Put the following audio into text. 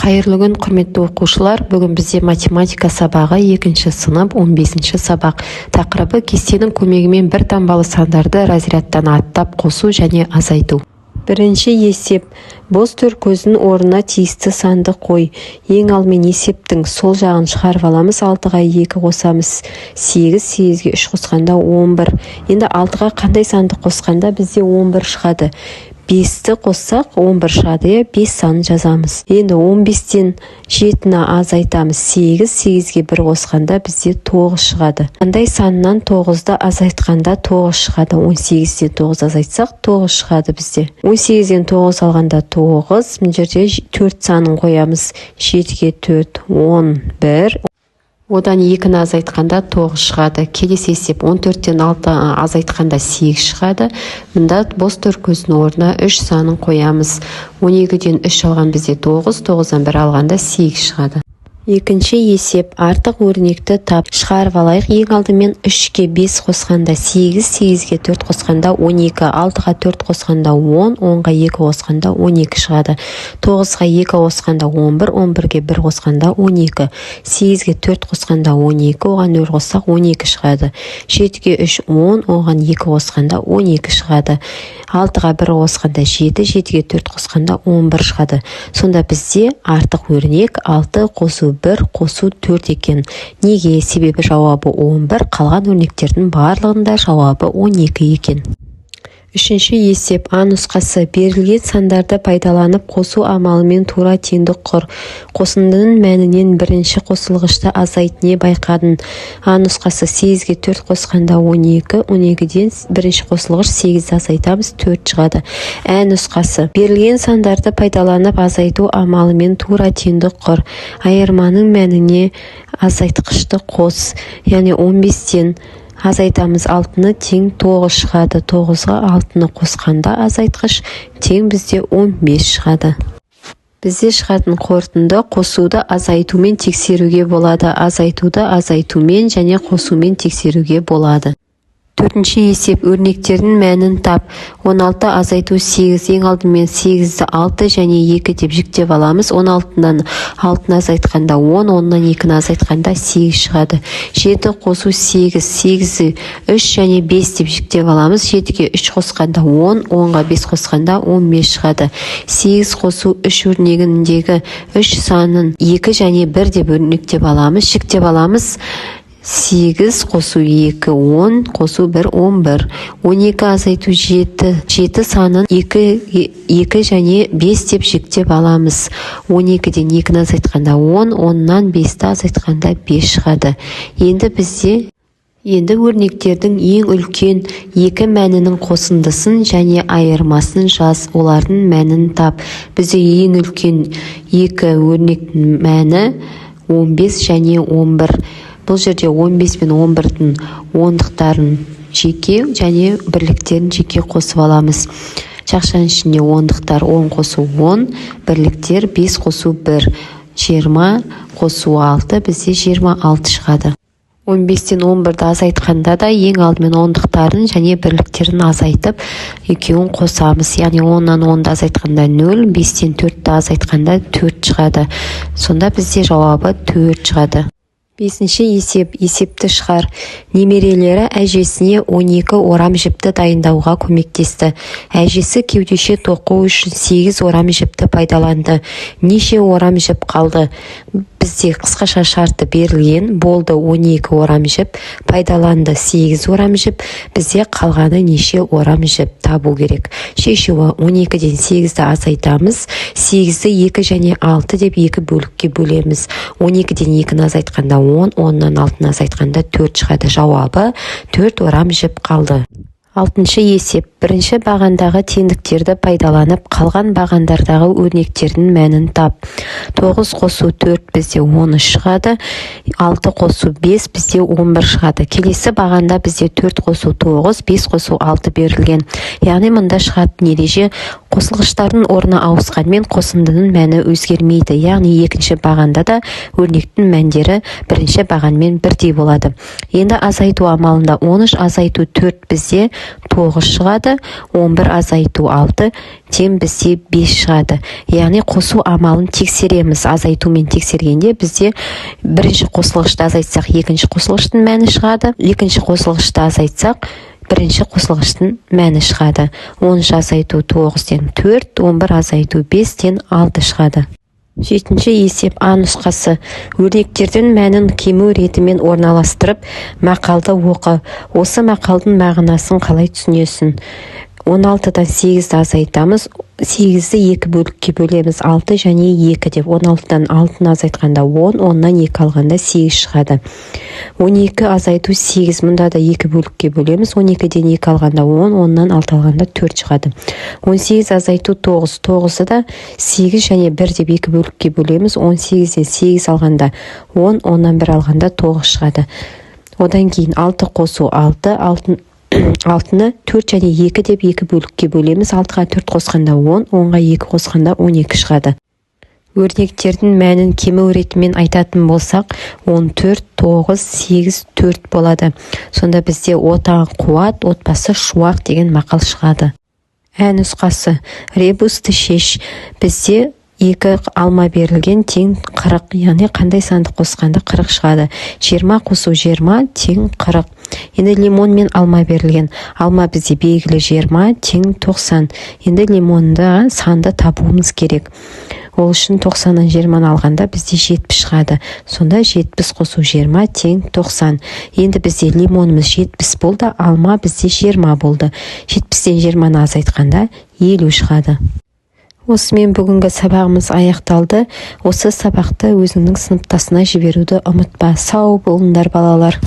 Қайырлы күн, құрметті оқушылар. Бүгін бізде математика сабағы 2 сынып 15 сабақ. Тақырыбы кестенің көмегімен бір таңбалы сандарды разрядтан аттап қосу және азайту. Бірінші есеп. Бос төр көздің орнына тиісті санды қой. Ең алдымен есептің сол жағын шығарып аламыз. 6-ға 2 қосамыз 8, 8-ге 3 қосқанда 11. Енді 6-ға қандай санды қосқанда бізде 11 шығады. 5-ті қоссақ 11 шығады, 5 санын жазамыз. Енді 15-тен 7-ні азайтамыз. 8, 8-ге 1 қосқанда бізде 9 шығады. Қандай санынан 9-ды азайтқанда 9 шығады. 18-ден 9 азайтсақ 9 шығады бізде. 18-ден 9 алғанда 9, мына жерде 4 санын қоямыз. 7-ге 4, 11. Одан 2-ні азайтқанда 9 шығады. Келесі есеп 14-тен 6 азайтқанда 8 шығады. Мұнда бос төр көздің орнына 3 санын қоямыз. 12-ден 3 алған бізде 9, 9-дан 1 алғанда 8 шығады. Екінші есеп. Артық өрнекті тап. Шығарып алайық. Ең алдымен 3-ге 5 қосқанда 8, 8-ге 4 қосқанда 12, 6-ға 4 қосқанда 10, 10-ға 2 қосқанда 12 шығады. 9-ға 2 қосқанда 11, 11-ге 1 қосқанда 12, 8-ге 4 қосқанда 12, оған 0 қоссақ 12 шығады. 7-ге 3, 10, оған 2 қосқанда 12 шығады. 6-ға 1 қосқанда 7, 7-ге 4 қосқанда 11 шығады. Сонда бізде артық өрнек 6 қосу 1 қосу 4 екен. Неге? Себебі жауабы 11, қалған өрнектердің барлығында жауабы 12 екен. Үшінші есеп. А нұсқасы. Берілген сандарды пайдаланып қосу амалымен тура теңдік құр. Қосындының мәнінен бірінші қосылғышты азайт. Не байқадың? А нұсқасы. 8-ге 4 қосқанда 12, 12-ден бірінші қосылғыш 8-ді азайтамыз, 4 шығады. Ә нұсқасы. Берілген сандарды пайдаланып азайту амалымен тура теңдік құр. Айырманың мәніне азайтқышты қос. Яғни 15-тен азайтамыз 6-ны тең 9 шығады. 9-ға 6-ны қосқанда азайтқыш тең бізде 15 шығады. Бізде шығатын қорытынды қосуды азайтумен тексеруге болады. Азайтуды азайтумен және қосумен тексеруге болады. Төртінші есеп. Өрнектердің мәнін тап. 16 азайту 8. Ең алдымен 8-ді 6 және 2 деп жіктеп аламыз. 16-дан 6-ны азайтқанда 10, 10-нан 2-ні азайтқанда 8 шығады. 7 қосу 8, 8-ді 3 және 5 деп жіктеп аламыз. 7-ге 3 қосқанда 10, 10-ға 5 қосқанда 15 шығады. 8 қосу 3 өрнегіндегі 3 санын 2 және 1 деп өрнектеп аламыз. Жіктеп аламыз. 8 қосу 2, 10, қосу 1, 11. 12 азайту 7, 7 санын 2 және 5 деп жіктеп аламыз. 12-ден 2-ні азайтқанда 10, 10-нан 5-ті азайтқанда 5 шығады. Енді өрнектердің ең үлкен 2 мәнінің қосындысын және айырмасын жаз. Олардың мәнін тап. Бізде ең үлкен 2 өрнектің мәні 15 және 11. Бұл жерде 15 пен 11-дің ондықтарын жеке және бірліктерін жеке қосып аламыз. Жақшаның ішінде ондықтар 10 қосу 10, бірліктер 5 қосу 1, 20 қосу 6, бізде 26 шығады. 15-тен 11-ді азайтқанда да ең алдымен ондықтарын және бірліктерін азайтып, екеуін қосамыз. Яғни 10-нан 10-ды азайтқанда 0, 5-тен 4-ді азайтқанда 4 шығады. Сонда бізде жауабы 4 шығады. Бесінші есеп. Есепті шығар. Немерелері әжесіне 12 орам жіпті дайындауға көмектесті. Әжесі кеудеше тоқу үшін 8 орам жіпті пайдаланды. Неше орам жіп қалды? Бізде қысқаша шарты берілген. Болды 12 орам жіп, пайдаланды 8 орам жіп. Бізде қалғаны неше орам жіп табу керек. Шешуі 12-ден 8-ді азайтамыз. 8-ді 2 және 6 деп 2 бөлікке бөлеміз. 12-ден 2-ні азайтқанда 10, 10-нан 6-ны азайтқанда 4 шығады. Жауабы 4 орам жіп қалды. Алтыншы есеп. Бірінші бағандағы теңдіктерді пайдаланып, қалған бағандардағы өрнектердің мәнін тап. 9 қосу 4 бізде 13 шығады. 6 қосу 5 бізде 11 шығады. Келесі бағанда бізде 4 қосу 9, 5 қосу 6 берілген. Яғни мұнда шығатын ереже Қосылғыштардың орны ауысқанмен қосындының мәні өзгермейді. Яғни екінші бағанда да өрнектің мәндері бірінші бағанмен бірдей болады. Енді азайту амалында 13 азайту 4 бізде 9 шығады, 11 азайту 6 тең бізде 5 шығады. Яғни қосу амалын тексереміз. Азайтумен тексергенде бізде бірінші қосылғышты азайтсақ, екінші қосылғыштың мәні шығады. Екінші қосылғышты азайтсақ, бірінші қосылғыштың мәні шығады. 13 азайту 9-тен 4, 11 азайту 5-тен 6 шығады. Жетінші есеп А нұсқасы. Өрнектердің мәнін кему ретімен орналастырып, мақалды оқы. Осы мақалдың мағынасын қалай түсінесің? 16-дан 8-ді азайтамыз. 8-ді 2 бөлікке бөлеміз. 6 және 2 деп. 16-дан 6-ны азайтқанда 10, 10-нан 2 алғанда 8 шығады. 12 азайту 8, мұнда да 2 бөлікке бөлеміз. 12-ден 2 алғанда 10, 10-нан 6 алғанда 4 шығады. 18 азайту 9, 9-ды да 8 және 1 деп 2 бөлікке бөлеміз. 18-ден 8 алғанда 10, 10-нан 1 алғанда 9 шығады. Одан кейін 6 қосу 6, 6-ны 4 және 2 деп 2 бөлікке бөлеміз. 6-ға 4 қосқанда 10, 10-ға 2 қосқанда 12 шығады. Өрнектердің мәнін кему ретімен айтатын болсақ, 14, 9, 8, 4 болады. Сонда бізде отан қуат, отбасы шуақ деген мақал шығады. Ә нұсқасы. Ребусты шеш. Бізде 2 алма берілген тең 40, яғни қандай санды қосқанда 40 шығады. 20 қосу 20 тең 40. Енді лимон мен алма берілген. Алма бізде белгілі 20 тең 90. Енді лимонда санды табуымыз керек. Ол үшін 90-нан 20-ны алғанда бізде 70 шығады. Сонда 70 қосу 20 тең 90. Енді бізде лимонымыз 70 болды, алма бізде 20 болды. 70-тен 20-ны азайтқанда 50 шығады. Осымен бүгінгі сабағымыз аяқталды. Осы сабақты өзіңнің сыныптасына жіберуді ұмытпа. Сау болыңдар балалар.